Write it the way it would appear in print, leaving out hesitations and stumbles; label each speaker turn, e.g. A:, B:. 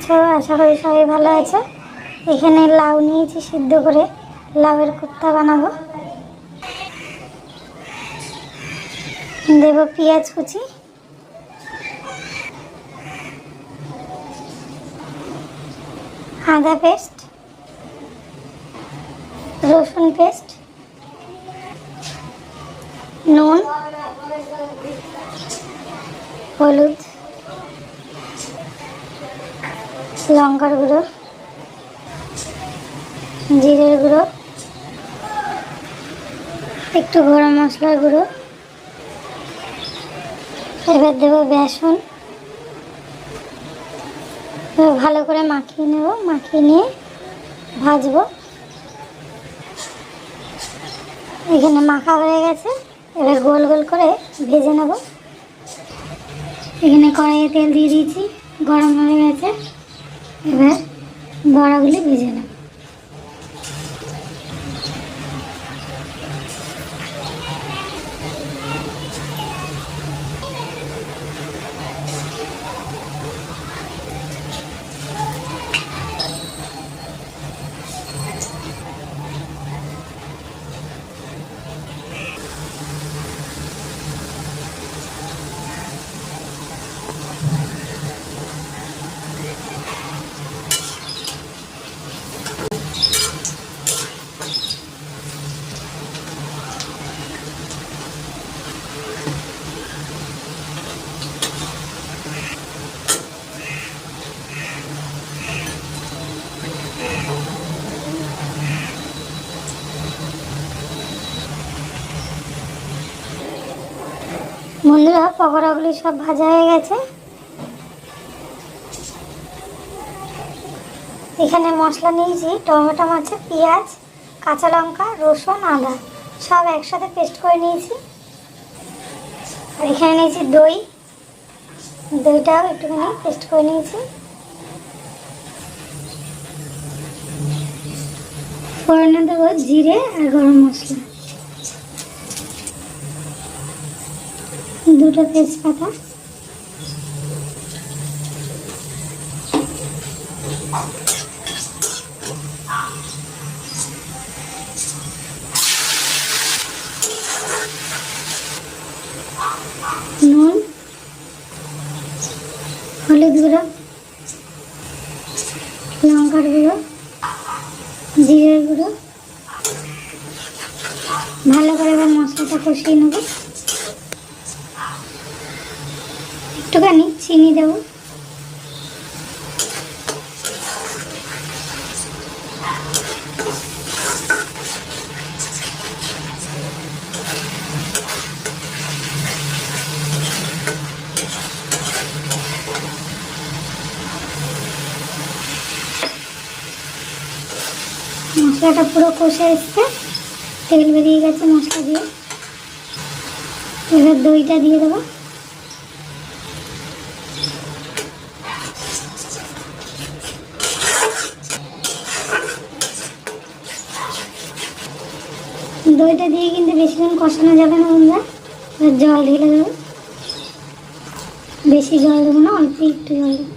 A: আছো? আশা করি সবাই ভালো আছে। এখানে লাউ নিয়েছি সিদ্ধ করে, লাউয়ের কোপ্তা বানাবো। দেব পেঁয়াজ কুচি, আদা পেস্ট, রসুন পেস্ট, নুন, হলুদ, লঙ্কার গুঁড়ো, জিরের গুঁড়ো, একটু গরম মশলার গুঁড়ো। এবার দেবো বেসন। ভালো করে মাখিয়ে নেব, মাখিয়ে নিয়ে ভাজবো। এখানে মাখা হয়ে গেছে, এবার গোল গোল করে ভেজে নেব। এখানে কড়াইয়ে তেল দিয়ে দিয়েছি, গরম হয়ে গেছে। এবার বড়াগুলি ভেজে নেব। বন্ধুরা, পকোড়াগুলি সব ভাজা হয়ে গেছে। এখানে মশলা নিয়েছি, টমেটো মাছে, পেঁয়াজ, কাঁচা লঙ্কা, রসুন, আদা সব একসাথে পেস্ট করে নিয়েছি। আর এখানে নিয়েছি দই, দইটাও একটুখানি পেস্ট করে নিয়েছি। ফোড়নে দেবো জিরে আর গরম মশলা, দুটো তেজপাতা, নুন, হলুদ গুঁড়ো, লঙ্কার গুঁড়ো, জিরের গুঁড়ো। ভালো করে এবার মশলাটা কষিয়ে নেব। একটুখানি চিনি দেবো। মশলাটা পুরো কষে এসছে, তেল বেরিয়ে গেছে মশলা দিয়ে। এবার দইটা দিয়ে দেবো। দইটা দিয়ে কিন্তু বেশিক্ষণ কষানো যাবে না বন্ধুরা। এবার জল ঢেলে দেবো। বেশি জল দেবো না, অল্প একটু জল দেবো।